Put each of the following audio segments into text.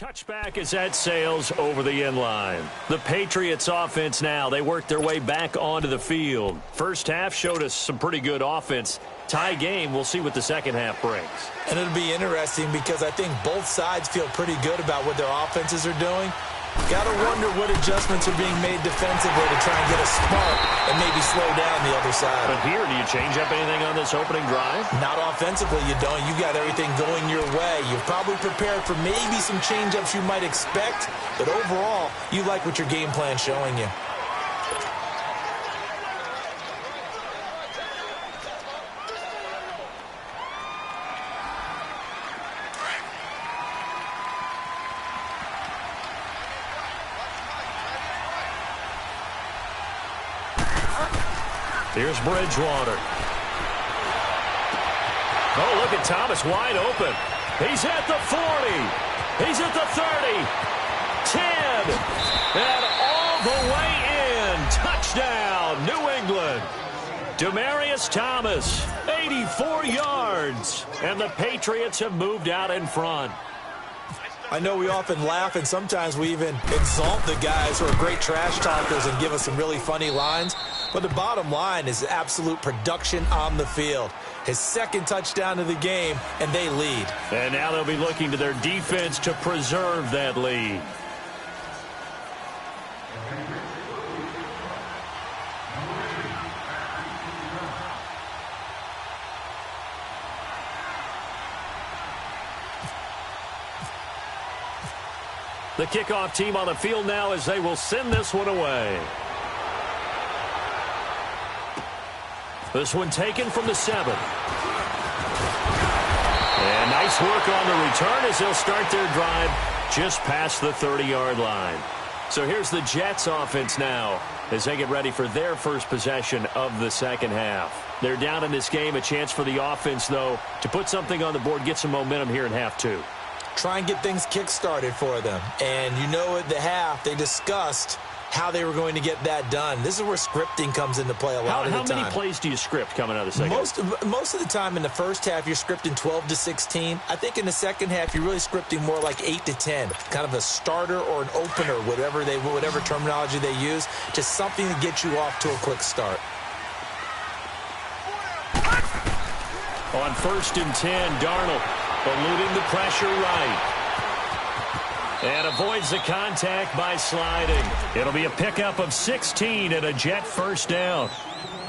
touchback is at Sales over the end line. The Patriots offense now, they work their way back onto the field. First half showed us some pretty good offense. Tie game, we'll see what the second half brings. And it'll be interesting because I think both sides feel pretty good about what their offenses are doing. Got to wonder what adjustments are being made defensively to try and get a spark and maybe slow down the other side. But here, do you change up anything on this opening drive? Not offensively, you don't. You got everything going your way. You're probably prepared for maybe some change-ups you might expect, but overall, you like what your game plan's showing you. Here's Bridgewater. Oh, look at Thomas wide open. He's at the 40. He's at the 30. 10. And all the way in. Touchdown, New England. Demaryius Thomas, 84 yards. And the Patriots have moved out in front. I know we often laugh, and sometimes we even exalt the guys who are great trash talkers and give us some really funny lines. But the bottom line is absolute production on the field. His second touchdown of the game, and they lead. And now they'll be looking to their defense to preserve that lead. The kickoff team on the field now as they will send this one away. This one taken from the 7. And nice work on the return as they'll start their drive just past the 30-yard line. So here's the Jets offense now as they get ready for their first possession of the second half. They're down in this game. A chance for the offense, though, to put something on the board, get some momentum here in half 2. Try and get things kick-started for them. And you know at the half, they discussed how they were going to get that done. This is where scripting comes into play a lot of the time. How many plays do you script coming out of the second half? Most of the time in the first half, you're scripting 12 to 16. I think in the second half, you're really scripting more like 8 to 10. Kind of a starter or an opener, whatever terminology they use. Just something to get you off to a quick start. On 1st and 10, Darnold eluding the pressure right. And avoids the contact by sliding. It'll be a pickup of 16 and a Jet first down.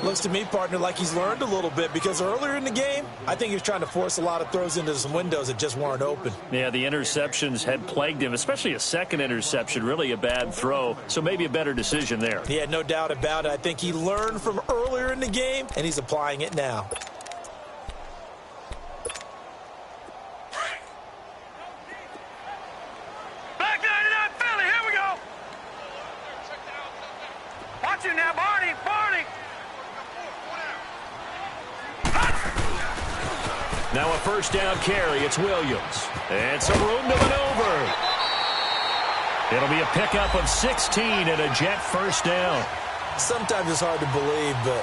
Looks to me, partner, like he's learned a little bit because earlier in the game, I think he was trying to force a lot of throws into some windows that just weren't open. Yeah, the interceptions had plagued him, especially a second interception, really a bad throw, so maybe a better decision there. Yeah, no doubt about it. I think he learned from earlier in the game, and he's applying it now. Now a first down carry. It's Williams. And some room to maneuver. It'll be a pickup of 16 and a Jet first down. Sometimes it's hard to believe, but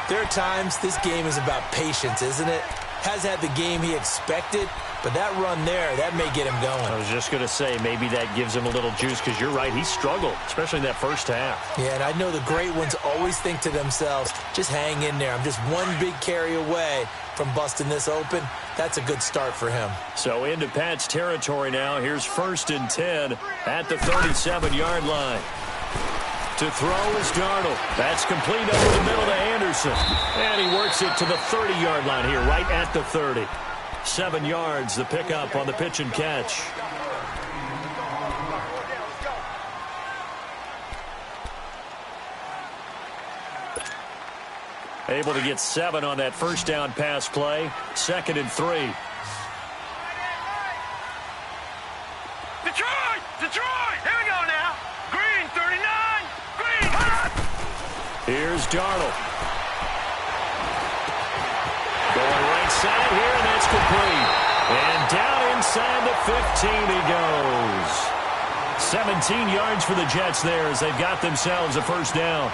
there are times this game is about patience, isn't it? Has had the game he expected, but that run there, that may get him going. I was just going to say, maybe that gives him a little juice because you're right, he struggled, especially in that first half. Yeah, and I know the great ones always think to themselves, just hang in there. I'm just one big carry away from busting this open. That's a good start for him. So into Pat's territory now. Here's 1st and 10 at the 37-yard line. To throw is Darnold. That's complete over the middle to Anderson. And he works it to the 30-yard line here, right at the 30. 7 yards, the pickup on the pitch and catch. Able to get 7 on that first down pass play. 2nd and 3. Detroit! Here we go now. Green, 39. Green, hot! Here's Darnold. Going right side here, and that's complete. And down inside the 15 he goes. 17 yards for the Jets there as they've got themselves a first down.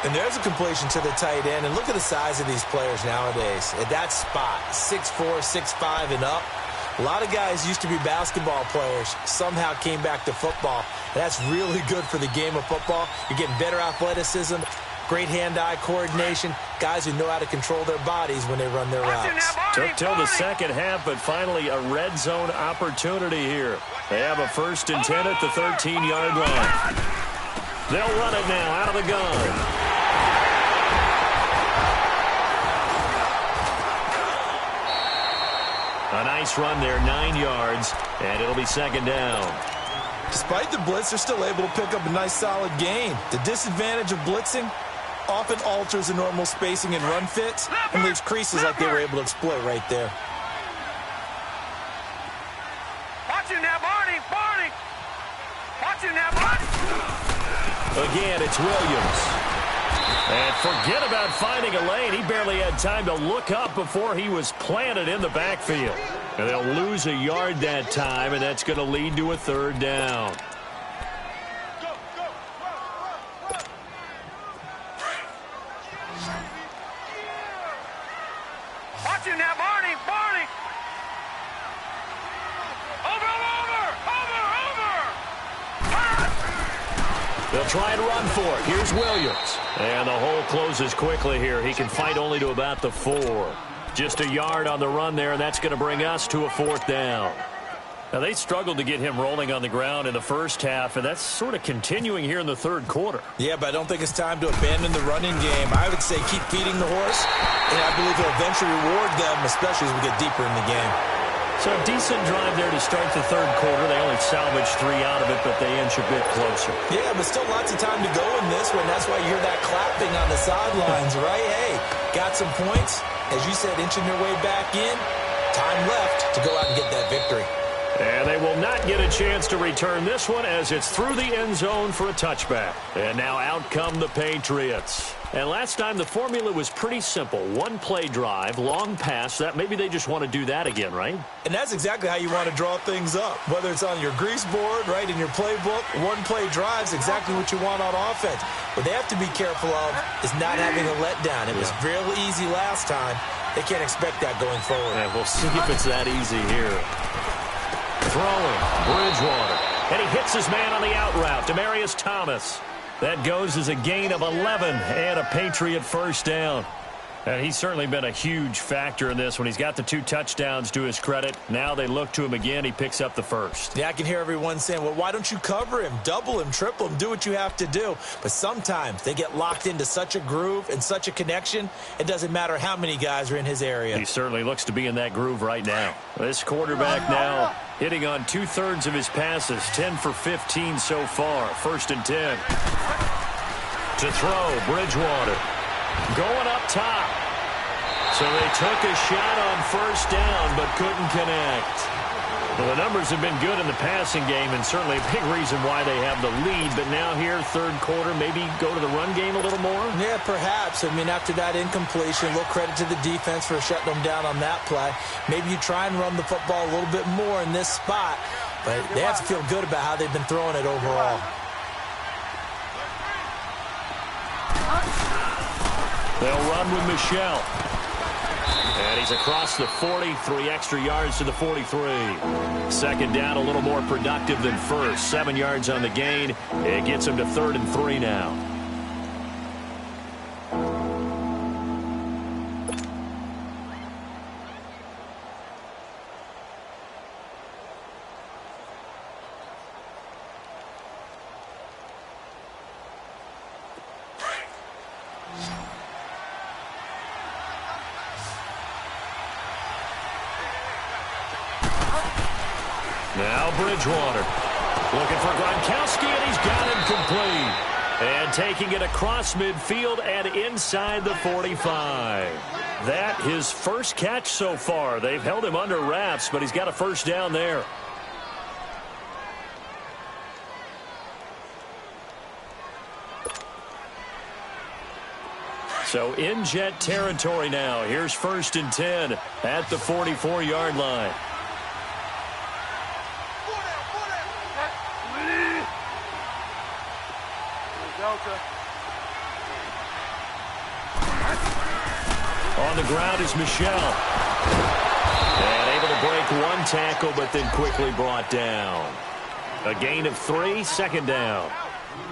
And there's a completion to the tight end. And look at the size of these players nowadays. At that spot, 6'4", 6'5", and up. A lot of guys used to be basketball players, somehow came back to football. That's really good for the game of football. You're getting better athleticism, great hand-eye coordination, guys who know how to control their bodies when they run their routes. Took till the second half, but finally a red zone opportunity here. They have a 1st and 10 at the 13-yard line. They'll run it now out of the gun. A nice run there, 9 yards, and it'll be 2nd down. Despite the blitz, they're still able to pick up a nice, solid gain. The disadvantage of blitzing often alters the normal spacing and run fits and leaves creases like they were able to exploit right there. Watching that, Barney! Barney! Watching that, Barney! Again, it's Williams. And forget about finding a lane. He barely had time to look up before he was planted in the backfield. And they'll lose a yard that time, and that's going to lead to a 3rd down. Watching that, Barney! Barney! Over! They'll try and run for it. Here's Williams. And the hole closes quickly here. He can fight only to about the 4. Just a yard on the run there, and that's going to bring us to a 4th down. Now, they struggled to get him rolling on the ground in the first half, and that's sort of continuing here in the 3rd quarter. Yeah, but I don't think it's time to abandon the running game. I would say keep feeding the horse, and I believe he'll eventually reward them, especially as we get deeper in the game. So a decent drive there to start the 3rd quarter. They only salvaged 3 out of it, but they inch a bit closer. Yeah, but still lots of time to go in this one. That's why you hear that clapping on the sidelines, right? Hey, got some points. As you said, inching their way back in. Time left to go out and get that victory. And they will not get a chance to return this one as it's through the end zone for a touchback. And now out come the Patriots. And last time the formula was pretty simple. 1-play drive, long pass. That maybe they just want to do that again, right? And that's exactly how you want to draw things up. Whether it's on your grease board, right, in your playbook, 1-play drive is exactly what you want on offense. What they have to be careful of is not having a letdown. It was real easy last time. They can't expect that going forward. And we'll see if it's that easy here. Throwing, Bridgewater. And he hits his man on the out route, Demaryius Thomas. That goes as a gain of 11 and a Patriot 1st down. And he's certainly been a huge factor in this when he's got the 2 touchdowns to his credit. Now they look to him again. He picks up the 1st. Yeah, I can hear everyone saying, well, why don't you cover him, double him, triple him, do what you have to do. But sometimes they get locked into such a groove and such a connection, it doesn't matter how many guys are in his area. He certainly looks to be in that groove right now. This quarterback now hitting on 2/3 of his passes, 10 for 15 so far. 1st and 10. To throw, Bridgewater. Going up top. So they took a shot on 1st down, but couldn't connect. Well, the numbers have been good in the passing game, and certainly a big reason why they have the lead. But now here, 3rd quarter, maybe go to the run game a little more? Yeah, perhaps. I mean, after that incompletion, a little credit to the defense for shutting them down on that play. Maybe you try and run the football a little bit more in this spot, but they have to feel good about how they've been throwing it overall. They'll run with Michelle. And he's across the 40, 3 extra yards to the 43. 2nd down, a little more productive than 1st. 7 yards on the gain. It gets him to 3rd and 3 now. Now Bridgewater looking for Gronkowski, and he's got him complete. And taking it across midfield and inside the 45. That his 1st catch so far. They've held him under wraps, but he's got a 1st down there. So in jet territory now. Here's 1st and 10 at the 44-yard line. On the ground is Michelle. And able to break make one tackle, but then quickly brought down. A gain of 3, second down.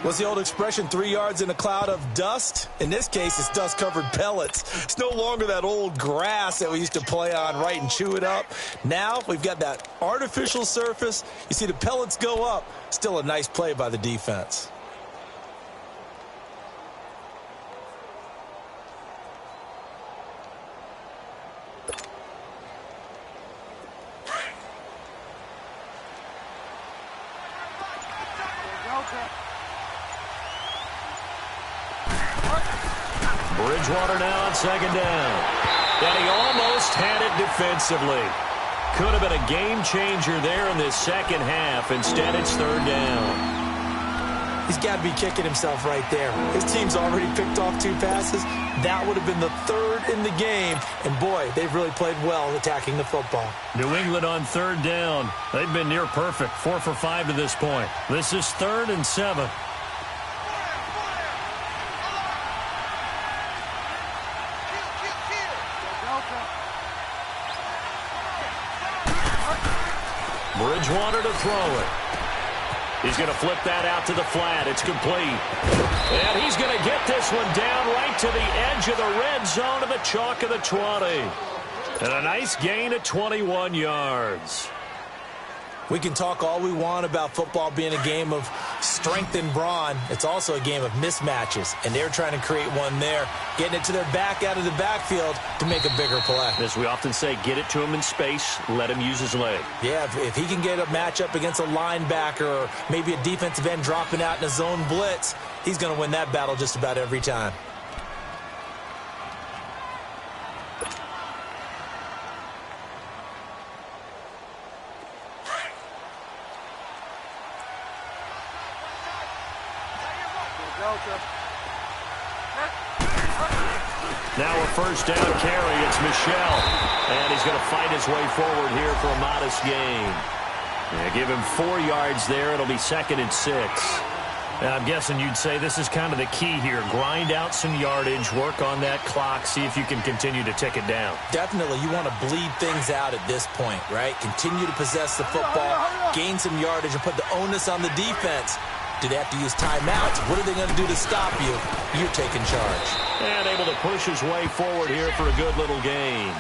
What's the old expression, 3 yards in a cloud of dust? In this case, it's dust-covered pellets. It's no longer that old grass that we used to play on, right, and chew it up. Now we've got that artificial surface. You see the pellets go up. Still a nice play by the defense. Bridgewater now on second down. And he almost had it defensively. Could have been a game changer there in this second half. Instead, it's third down. He's got to be kicking himself right there. His team's already picked off 2 passes. That would have been the 3rd in the game. And, boy, they've really played well attacking the football. New England on third down. They've been near perfect, 4 for 5 to this point. This is 3rd and 7. Bridgewater to throw it. He's going to flip that out to the flat. It's complete. And he's going to get this one down right to the edge of the red zone of the chalk of the 20. And a nice gain of 21 yards. We can talk all we want about football being a game of strength and brawn. It's also a game of mismatches, and they're trying to create one there, getting it to their back out of the backfield to make a bigger play. As we often say, get it to him in space, let him use his leg. Yeah, if he can get a matchup against a linebacker or maybe a defensive end dropping out in a zone blitz, he's going to win that battle just about every time. Now a first down carry. It's Michel. And he's going to fight his way forward here for a modest gain. Yeah, give him 4 yards there. It'll be 2nd and 6. And I'm guessing you'd say this is kind of the key here. Grind out some yardage, work on that clock, see if you can continue to tick it down. Definitely. You want to bleed things out at this point, right? Continue to possess the football, gain some yardage, and put the onus on the defense. Do they have to use timeouts? What are they going to do to stop you? You're taking charge. And able to push his way forward here for a good little gain.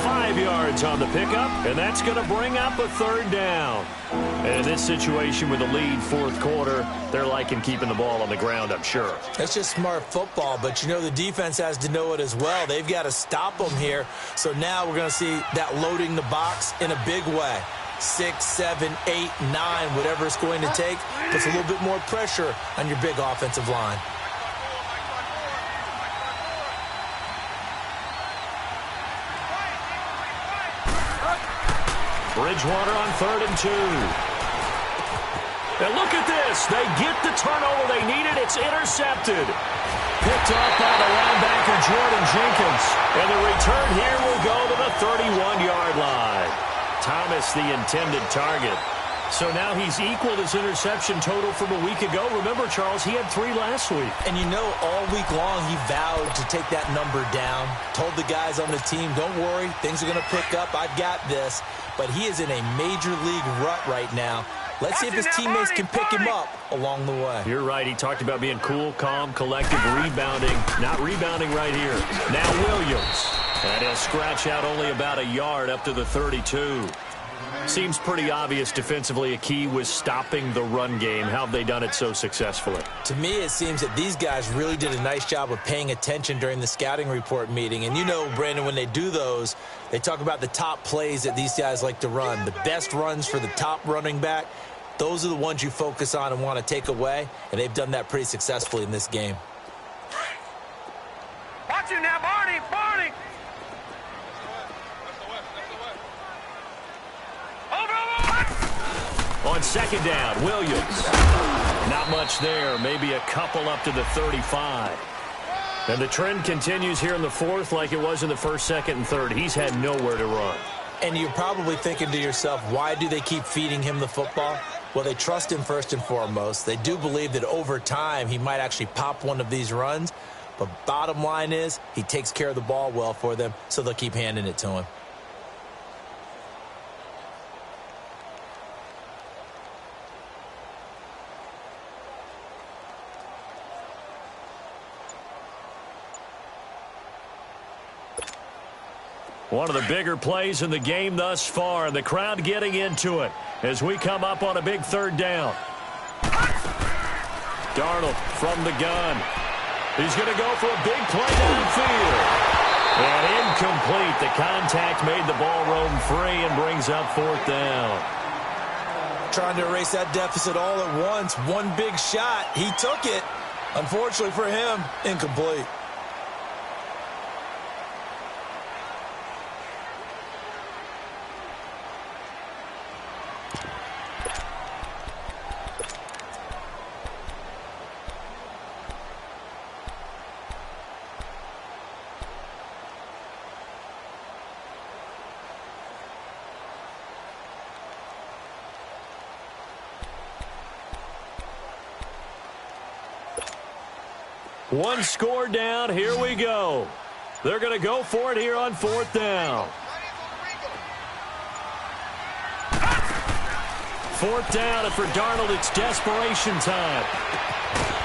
5 yards on the pickup, and that's going to bring up a third down. And in this situation with a lead 4th quarter, they're liking keeping the ball on the ground, I'm sure. That's just smart football, but you know the defense has to know it as well. They've got to stop them here. So now we're going to see that loading the box in a big way. 6, 7, 8, 9, whatever it's going to take, puts a little bit more pressure on your big offensive line. Bridgewater on 3rd and 2. And look at this. They get the turnover they needed. It's intercepted. Picked off by the linebacker, Jordan Jenkins. And the return here will go to the 31-yard line. Thomas, the intended target. So now he's equaled his interception total from a week ago. Remember, Charles, he had 3 last week. And you know, all week long he vowed to take that number down. Told the guys on the team, don't worry, things are going to pick up. I've got this. But he is in a major league rut right now. Let's see if his teammates can pick him up along the way. You're right. He talked about being cool, calm, collective, rebounding. Not rebounding right here. Now Williams. And he'll scratch out only about a yard up to the 32. Seems pretty obvious defensively a key was stopping the run game. How have they done it so successfully? To me, it seems that these guys really did a nice job of paying attention during the scouting report meeting. And you know, Brandon, when they do those, they talk about the top plays that these guys like to run. The best runs for the top running back, those are the ones you focus on and want to take away. And they've done that pretty successfully in this game. Watch him now, Barney! Barney! On second down, Williams. Not much there. Maybe a couple up to the 35. And the trend continues here in the 4th like it was in the 1st, 2nd, and 3rd. He's had nowhere to run. And you're probably thinking to yourself, why do they keep feeding him the football? Well, they trust him first and foremost. They do believe that over time he might actually pop one of these runs. But bottom line is he takes care of the ball well for them, so they'll keep handing it to him. One of the bigger plays in the game thus far, and the crowd getting into it as we come up on a big third down. Darnold from the gun. He's going to go for a big play downfield. And incomplete. The contact made the ball roam free and brings up fourth down. Trying to erase that deficit all at once. One big shot. He took it. Unfortunately for him, incomplete. One score down. Here we go. They're going to go for it here on fourth down. Fourth down, and for Darnold, it's desperation time.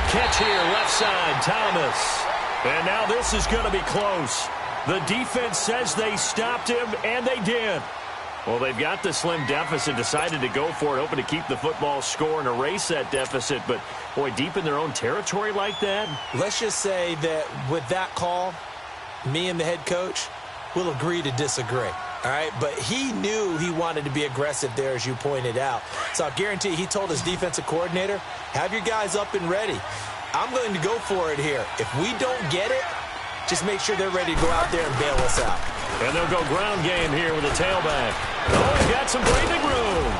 Catch here, left side, Thomas. And now this is going to be close. The defense says they stopped him, and they did. Well, they've got the slim deficit, decided to go for it, hoping to keep the football score and erase that deficit. But, boy, deep in their own territory like that. Let's just say that with that call, me and the head coach will agree to disagree. All right, but he knew he wanted to be aggressive there, as you pointed out. So I guarantee he told his defensive coordinator, have your guys up and ready. I'm going to go for it here. If we don't get it, just make sure they're ready to go out there and bail us out. And they'll go ground game here with a tailback. Oh, he's got some breathing room.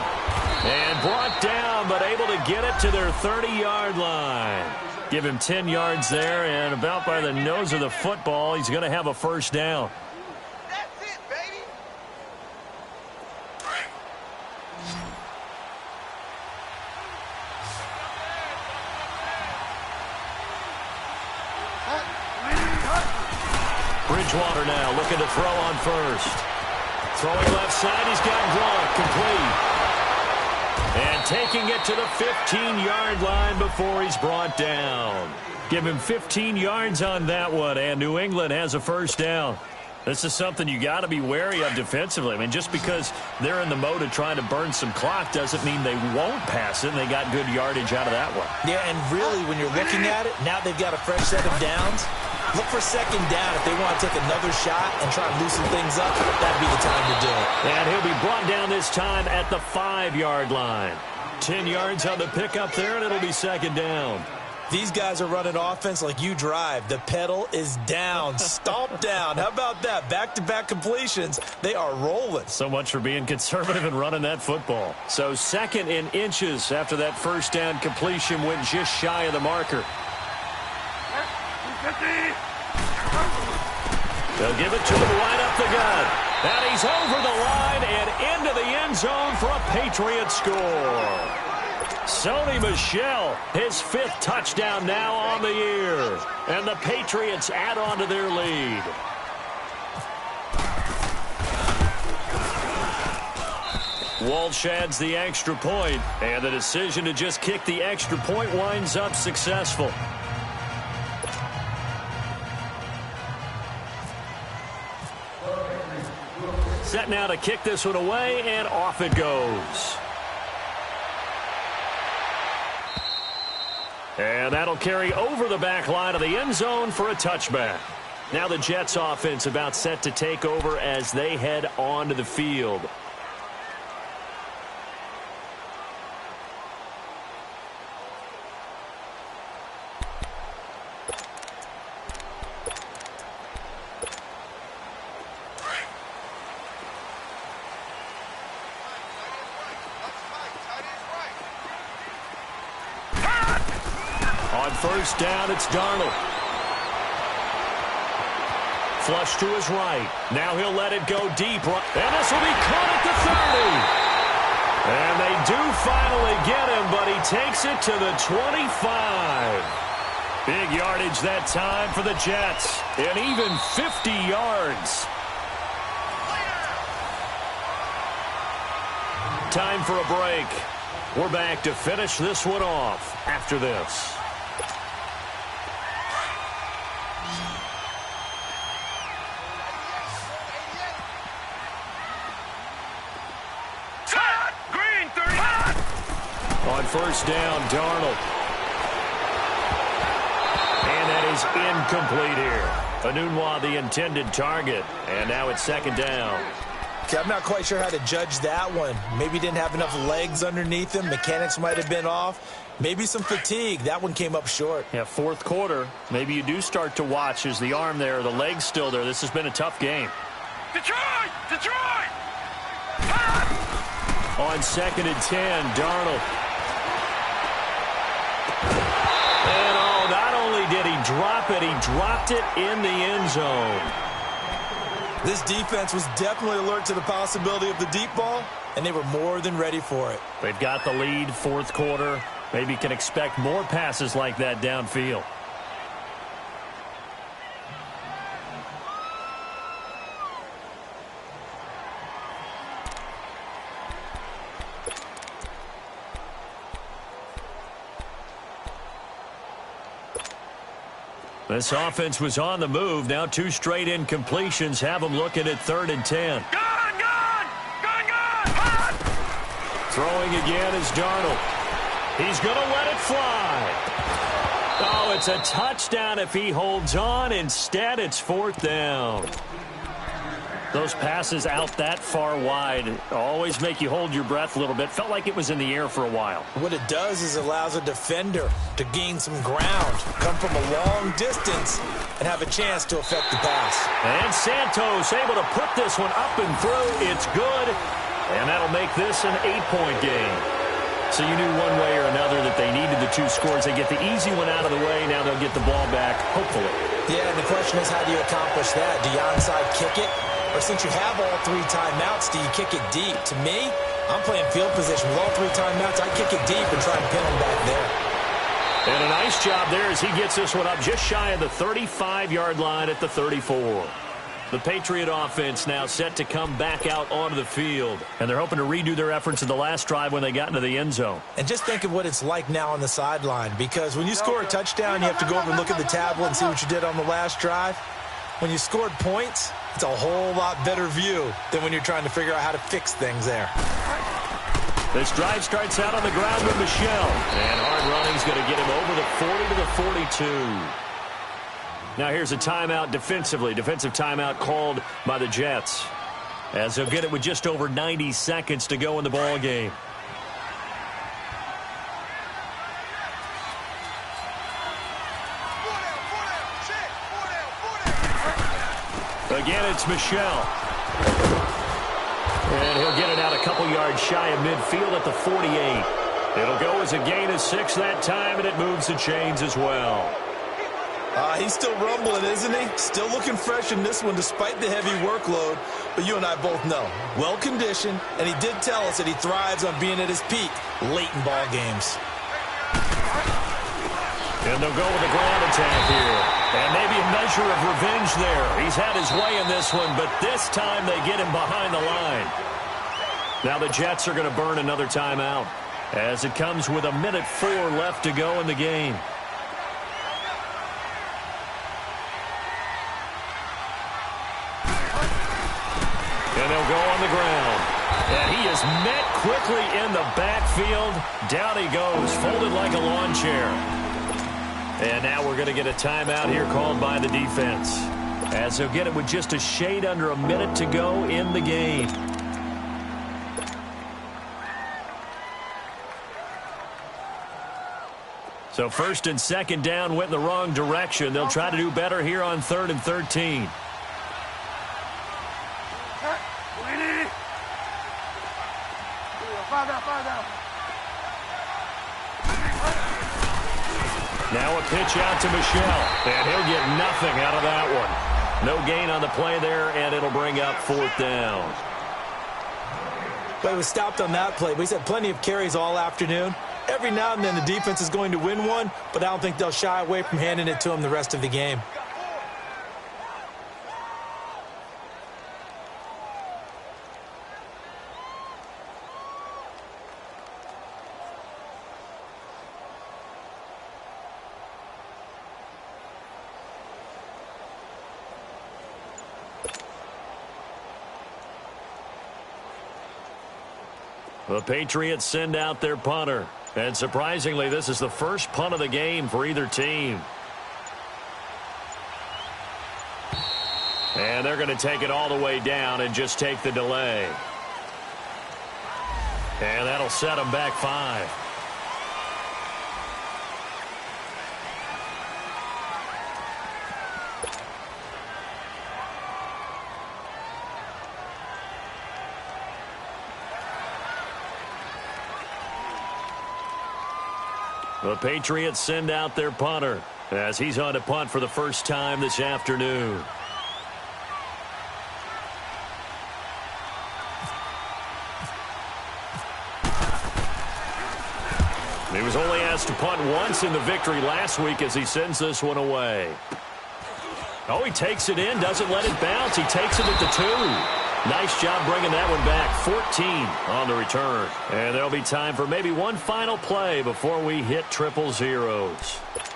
And brought down, but able to get it to their 30-yard line. Give him 10 yards there, and about by the nose of the football, he's going to have a first down. That's it, baby. Bridgewater now looking to throw on first. Throwing left side, he's got Gronk complete. And taking it to the 15-yard line before he's brought down. Give him 15 yards on that one, and New England has a first down. This is something you got to be wary of defensively. I mean, just because they're in the mode of trying to burn some clock doesn't mean they won't pass it, and they got good yardage out of that one. Yeah, and really, when you're looking at it, now they've got a fresh set of downs. Look for second down. If they want to take another shot and try and loosen things up, that'd be the time to do it. And he'll be brought down this time at the 5-yard line. 10 yards on the pickup there, and it'll be second down. These guys are running offense like you drive. The pedal is down, stomp down. How about that? Back-to-back completions. They are rolling. So much for being conservative and running that football. So second in inches after that first down completion went just shy of the marker. They'll give it to him right up the gut. And he's over the line and into the end zone for a Patriot score. Sony Michel, his 5th touchdown now on the year. And the Patriots add on to their lead. Walsh adds the extra point, and the decision to just kick the extra point winds up successful. Set now to kick this one away, and off it goes. And that'll carry over the back line of the end zone for a touchback. Now the Jets offense about set to take over as they head onto the field. First down, it's Darnold. Flush to his right. Now he'll let it go deep. And this will be caught at the 30. And they do finally get him, but he takes it to the 25. Big yardage that time for the Jets. And even 50 yards. Time for a break. We're back to finish this one off after this. first down, Darnold. And that is incomplete here. Enunwa, the intended target. And now it's second down. Okay, I'm not quite sure how to judge that one. Maybe he didn't have enough legs underneath him. Mechanics might have been off. Maybe some fatigue. That one came up short. Yeah, fourth quarter. Maybe you do start to watch. Is the arm there, the leg's still there? This has been a tough game. Detroit! Detroit! On 2nd and 10, Darnold. And not only did he drop it, he dropped it in the end zone. This defense was definitely alert to the possibility of the deep ball, and they were more than ready for it. They've got the lead, fourth quarter. Maybe can expect more passes like that downfield. This offense was on the move. Now 2 straight incompletions have them looking at 3rd and 10. Gone! Throwing again is Darnold. He's going to let it fly. Oh, it's a touchdown if he holds on. Instead, it's 4th down. Those passes out that far wide always make you hold your breath a little bit. Felt like it was in the air for a while. What it does is it allows a defender to gain some ground, come from a long distance, and have a chance to affect the pass. And Santos able to put this one up and through. It's good, and that'll make this an 8-point game. So you knew one way or another that they needed the 2 scores. They get the easy one out of the way. Now they'll get the ball back, hopefully. Yeah, and the question is, how do you accomplish that? Do you onside kick it? Or since you have all 3 timeouts, do you kick it deep? To me, I'm playing field position. With all 3 timeouts, I kick it deep and try and pin them back there. And a nice job there as he gets this one up just shy of the 35-yard line at the 34. The Patriot offense now set to come back out onto the field. And they're hoping to redo their efforts in the last drive when they got into the end zone. And just think of what it's like now on the sideline. Because when you score a touchdown, you have to go over and look at the tablet and see what you did on the last drive. When you scored points, it's a whole lot better view than when you're trying to figure out how to fix things there. This drive starts out on the ground with Michel. And hard running's going to get him over the 40 to the 42. Now here's a timeout defensively. Defensive timeout called by the Jets. As they'll get it with just over 90 seconds to go in the ball game. Again, it's Michel. And he'll get it out a couple yards shy of midfield at the 48. It'll go as a gain of 6 that time, and it moves the chains as well. He's still rumbling, isn't he? Still looking fresh in this one despite the heavy workload. But you and I both know, well-conditioned, and he did tell us that he thrives on being at his peak late in ball games. And they'll go with a ground attack here. And maybe a measure of revenge there. He's had his way in this one, but this time they get him behind the line. Now the Jets are going to burn another timeout as it comes with 1:04 left to go in the game. And they'll go on the ground. And he is met quickly in the backfield. Down he goes, folded like a lawn chair. And now we're going to get a timeout here called by the defense. As they'll get it with just a shade under a minute to go in the game. So 1st and 2nd down went in the wrong direction. They'll try to do better here on 3rd and 13. Now a pitch out to Michel, and he'll get nothing out of that one. No gain on the play there, and it'll bring up 4th down. But he was stopped on that play, but he's had plenty of carries all afternoon. Every now and then the defense is going to win one, but I don't think they'll shy away from handing it to him the rest of the game. The Patriots send out their punter. And surprisingly, this is the first punt of the game for either team. And they're going to take it all the way down and just take the delay. And that'll set them back 5. The Patriots send out their punter as he's on to punt for the first time this afternoon. He was only asked to punt once in the victory last week as he sends this one away. Oh, he takes it in, doesn't let it bounce. He takes it at the 2. Nice job bringing that one back. 14 on the return. And there'll be time for maybe one final play before we hit 000.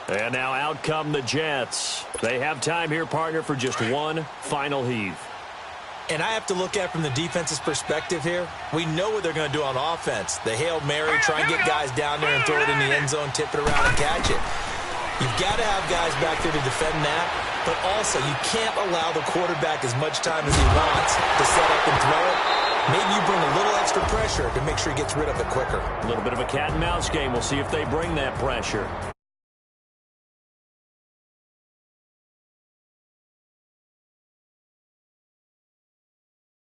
And now out come the Jets. They have time here, partner, for just one final heave. And I have to look at it from the defense's perspective here. We know what they're going to do on offense. The Hail Mary, try and get guys down there and throw it in the end zone, tip it around and catch it. You've got to have guys back there to defend that, but also you can't allow the quarterback as much time as he wants to set up and throw it. Maybe you bring a little extra pressure to make sure he gets rid of it quicker. A little bit of a cat and mouse game. We'll see if they bring that pressure.